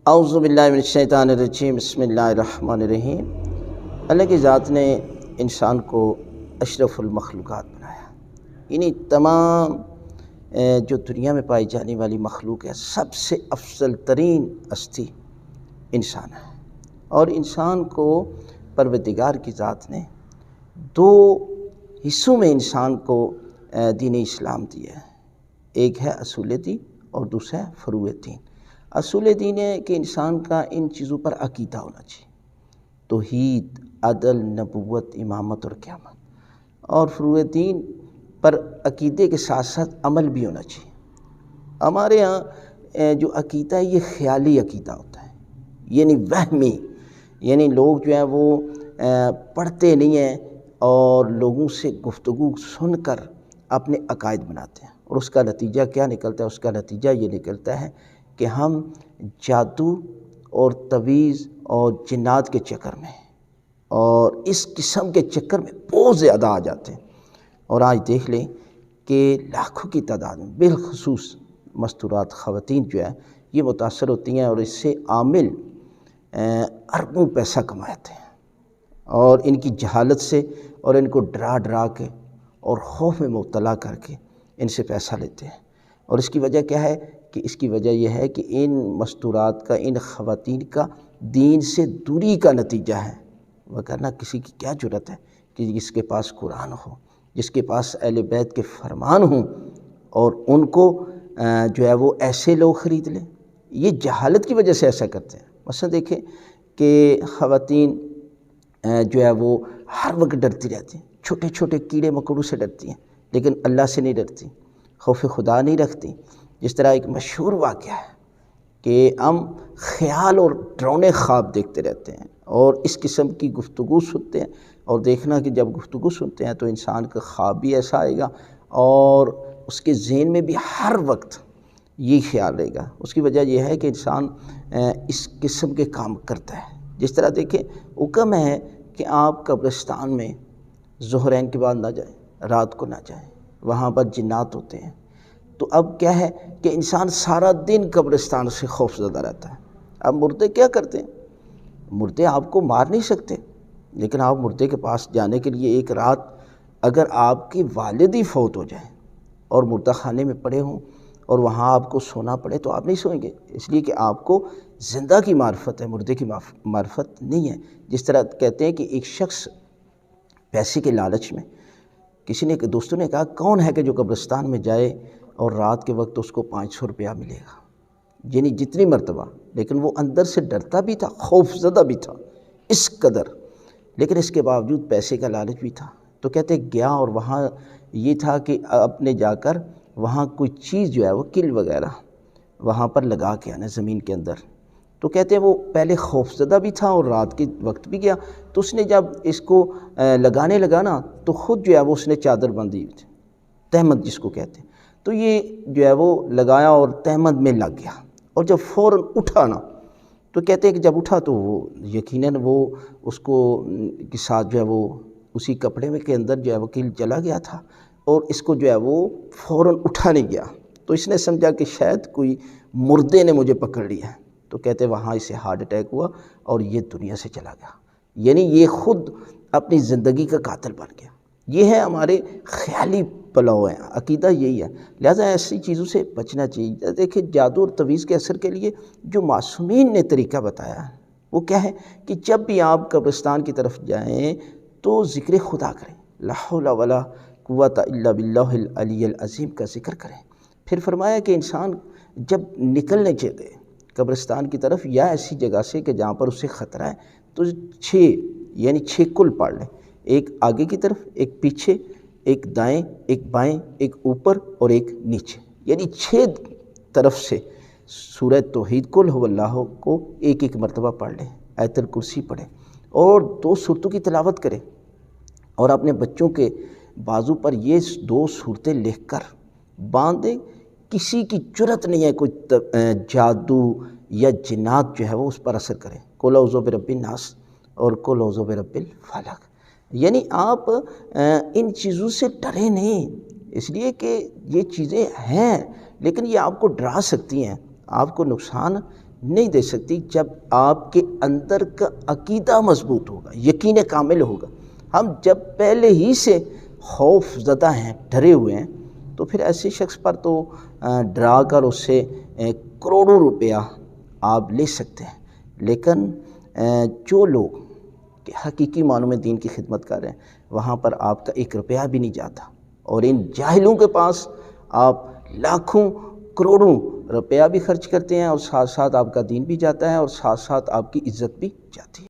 اعوذ باللہ من الشیطان الرجیم، بسم اللہ الرحمن الرحیم۔ اللہ کی ذات نے انسان کو اشرف المخلوقات بنایا، یعنی تمام جو دنیا میں پائی جانے والی مخلوق ہے سب سے افضل ترین ہستی انسان ہے۔ اور انسان کو پروردگار کی ذات نے دو حصوں میں انسان کو دین اسلام دیا ہے، ایک ہے اصول دین اور دوسرا ہے فروع دین۔ اصول دین ہے کہ انسان کا ان چیزوں پر عقیدہ ہونا چاہیے، توحید، عدل، نبوت، امامت اور قیامت۔ اور فروع دین پر عقیدے کے ساتھ ساتھ عمل بھی ہونا چاہیے۔ ہمارے ہاں جو عقیدہ ہے یہ خیالی عقیدہ ہوتا ہے، یعنی وہمی، یعنی لوگ جو ہیں وہ پڑھتے نہیں ہیں اور لوگوں سے گفتگو سن کر اپنے عقائد بناتے ہیں، اور اس کا نتیجہ کیا نکلتا ہے؟ اس کا نتیجہ یہ نکلتا ہے کہ ہم جادو اور تعویذ اور جنات کے چکر میں اور اس قسم کے چکر میں بہت زیادہ آ جاتے ہیں۔ اور آج دیکھ لیں کہ لاکھوں کی تعداد میں بالخصوص مستورات خواتین جو ہے یہ متاثر ہوتی ہیں، اور اس سے عامل اربوں پیسہ کماتے ہیں، اور ان کی جہالت سے اور ان کو ڈرا ڈرا کے اور خوف میں مبتلا کر کے ان سے پیسہ لیتے ہیں۔ اور اس کی وجہ کیا ہے؟ کہ اس کی وجہ یہ ہے کہ ان مستورات کا، ان خواتین کا دین سے دوری کا نتیجہ ہے، وگرنہ کسی کی کیا جرت ہے کہ جس کے پاس قرآن ہو، جس کے پاس اہل بیت کے فرمان ہوں اور ان کو جو ہے وہ ایسے لوگ خرید لیں۔ یہ جہالت کی وجہ سے ایسا کرتے ہیں۔ مثلا دیکھیں کہ خواتین جو ہے وہ ہر وقت ڈرتی رہتی ہیں، چھوٹے چھوٹے کیڑے مکوڑوں سے ڈرتی ہیں، لیکن اللہ سے نہیں ڈرتی، خوف خدا نہیں رکھتی۔ جس طرح ایک مشہور واقعہ ہے کہ ہم خیال اور ڈرونے خواب دیکھتے رہتے ہیں اور اس قسم کی گفتگو سنتے ہیں، اور دیکھنا کہ جب گفتگو سنتے ہیں تو انسان کا خواب بھی ایسا آئے گا اور اس کے ذہن میں بھی ہر وقت یہ خیال رہے گا۔ اس کی وجہ یہ ہے کہ انسان اس قسم کے کام کرتا ہے۔ جس طرح دیکھیں حکم ہے کہ آپ قبرستان میں ظہرین کے بعد نہ جائیں، رات کو نہ جائیں، وہاں پر جنات ہوتے ہیں۔ تو اب کیا ہے کہ انسان سارا دن قبرستان سے خوف زدہ رہتا ہے۔ اب مردے کیا کرتے ہیں؟ مردے آپ کو مار نہیں سکتے، لیکن آپ مردے کے پاس جانے کے لیے ایک رات اگر آپ کی والد ہی فوت ہو جائیں اور مردہ خانے میں پڑے ہوں اور وہاں آپ کو سونا پڑے تو آپ نہیں سوئیں گے، اس لیے کہ آپ کو زندہ کی معرفت ہے، مردے کی معرفت نہیں ہے۔ جس طرح کہتے ہیں کہ ایک شخص پیسے کے لالچ میں، کسی نے دوستوں نے کہا کون ہے کہ جو قبرستان میں جائے اور رات کے وقت اس کو 500 روپیہ ملے گا، یعنی جتنی مرتبہ، لیکن وہ اندر سے ڈرتا بھی تھا، خوف زدہ بھی تھا اس قدر، لیکن اس کے باوجود پیسے کا لالچ بھی تھا۔ تو کہتے گیا اور وہاں یہ تھا کہ اپنے جا کر وہاں کوئی چیز جو ہے وہ کل وغیرہ وہاں پر لگا کے آنا زمین کے اندر۔ تو کہتے ہیں وہ پہلے خوف زدہ بھی تھا اور رات کے وقت بھی گیا، تو اس نے جب اس کو لگانے لگا نا تو خود جو ہے وہ اس نے چادر باندھی ہوئی تھی، تہمت جس کو کہتے ہیں، تو یہ جو ہے وہ لگایا اور تہمت میں لگ گیا، اور جب فوراً اٹھا نا تو کہتے ہیں کہ جب اٹھا تو وہ یقیناً وہ اس کو کے ساتھ جو ہے وہ اسی کپڑے میں کے اندر جو ہے وہ کیل چلا گیا تھا، اور اس کو جو ہے وہ فوراً اٹھا نہیں گیا، تو اس نے سمجھا کہ شاید کوئی مردے نے مجھے پکڑ لیا ہے، تو کہتے وہاں اسے ہارٹ اٹیک ہوا اور یہ دنیا سے چلا گیا۔ یعنی یہ خود اپنی زندگی کا قاتل بن گیا۔ یہ ہے ہمارے خیالی پلاؤ ہیں، عقیدہ یہی ہے، لہذا ایسی چیزوں سے بچنا چاہیے۔ دیکھیں جادو اور تعویذ کے اثر کے لیے جو معصومین نے طریقہ بتایا ہے وہ کیا ہے کہ جب بھی آپ قبرستان کی طرف جائیں تو ذکر خدا کریں، لا حول ولا قوت الا باللہ العلی العظیم کا ذکر کریں۔ پھر فرمایا کہ انسان جب نکلنے چاہیے قبرستان کی طرف یا ایسی جگہ سے کہ جہاں پر اسے خطرہ ہے تو 6 کل پڑھ لیں، ایک آگے کی طرف، ایک پیچھے، ایک دائیں، ایک بائیں، ایک اوپر اور ایک نیچے، یعنی 6 طرف سے سورہ توحید قل هو اللہ کو ایک مرتبہ پڑھ لیں، آیت الکرسی پڑھیں اور 2 سورتوں کی تلاوت کریں، اور اپنے بچوں کے بازو پر یہ 2 سورتیں لکھ کر باندھ دیں۔ کسی کی جرت نہیں ہے کوئی جادو یا جنات جو ہے وہ اس پر اثر کرے۔ قل اعوذ برب الناس اور قل اعوذ برب الفلق، یعنی آپ ان چیزوں سے ڈرے نہیں، اس لیے کہ یہ چیزیں ہیں لیکن یہ آپ کو ڈرا سکتی ہیں، آپ کو نقصان نہیں دے سکتی جب آپ کے اندر کا عقیدہ مضبوط ہوگا، یقین کامل ہوگا۔ ہم جب پہلے ہی سے خوف زدہ ہیں، ڈرے ہوئے ہیں، تو پھر ایسے شخص پر تو ڈرا کر اس سے کروڑوں روپیہ آپ لے سکتے ہیں، لیکن جو لوگ کہ حقیقی معنوں میں دین کی خدمت کر رہے ہیں، وہاں پر آپ کا ایک روپیہ بھی نہیں جاتا، اور ان جاہلوں کے پاس آپ لاکھوں کروڑوں روپیہ بھی خرچ کرتے ہیں، اور ساتھ ساتھ آپ کا دین بھی جاتا ہے، اور ساتھ ساتھ آپ کی عزت بھی جاتی ہے۔